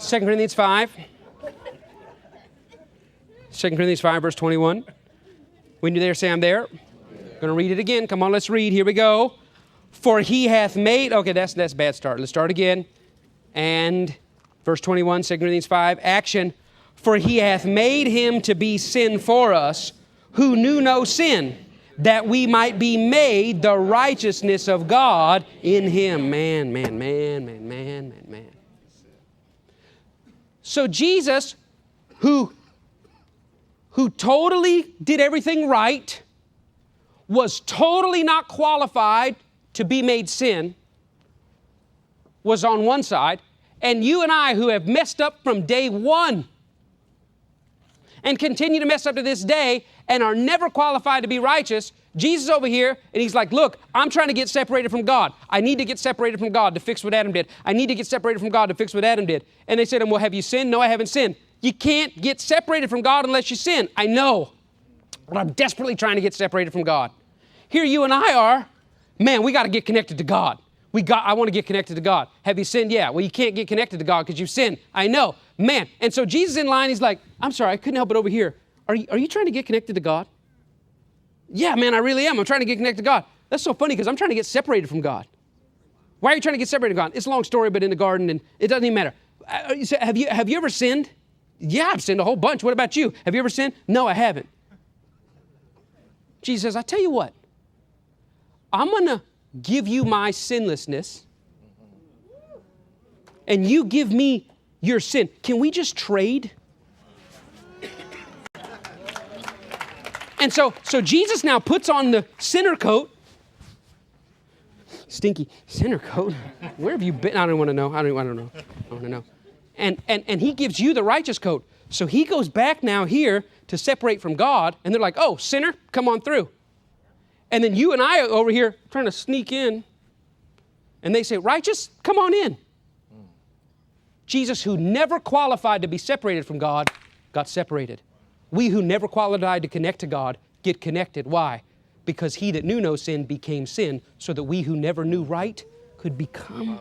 2 Corinthians 5. 2 Corinthians 5, verse 21. When you're there, say, I'm there. I'm going to read it again. Come on, let's read. Here we go. For he hath made... Okay, that's a bad start. Let's start again. And verse 21, 2 Corinthians 5, action. For he hath made him to be sin for us, who knew no sin, that we might be made the righteousness of God in him. Man. So Jesus, who totally did everything right, was totally not qualified to be made sin, was on one side, and you and I, who have messed up from day one and continue to mess up to this day and are never qualified to be righteous, Jesus over here, and he's like, look, I'm trying to get separated from God. I need to get separated from God to fix what Adam did. I need to get separated from God to fix what Adam did. And they said to him, well, have you sinned? No, I haven't sinned. You can't get separated from God unless you sin. I know, but I'm desperately trying to get separated from God. Here you and I are, man, we got to get connected to God. I want to get connected to God. Have you sinned? Yeah. Well, you can't get connected to God because you've sinned. I know. Man. And so Jesus in line, he's like, I'm sorry, I couldn't help it over here. Are you trying to get connected to God? Yeah, man, I really am. I'm trying to get connected to God. That's so funny because I'm trying to get separated from God. Why are you trying to get separated from God? It's a long story, but in the garden, and it doesn't even matter. Have you ever sinned? Yeah, I've sinned a whole bunch. What about you? Have you ever sinned? No, I haven't. Jesus says, I tell you what, I'm going to give you my sinlessness, and you give me your sin. Can we just trade? And so Jesus now puts on the sinner coat. Stinky sinner coat. Where have you been? I don't want to know. I don't want to know. And he gives you the righteous coat. So he goes back now here to separate from God. And they're like, oh, sinner, come on through. And then you and I are over here trying to sneak in. And they say, righteous, come on in. Jesus, who never qualified to be separated from God, got separated. We who never qualified to connect to God get connected. Why? Because he that knew no sin became sin, so that we who never knew right could become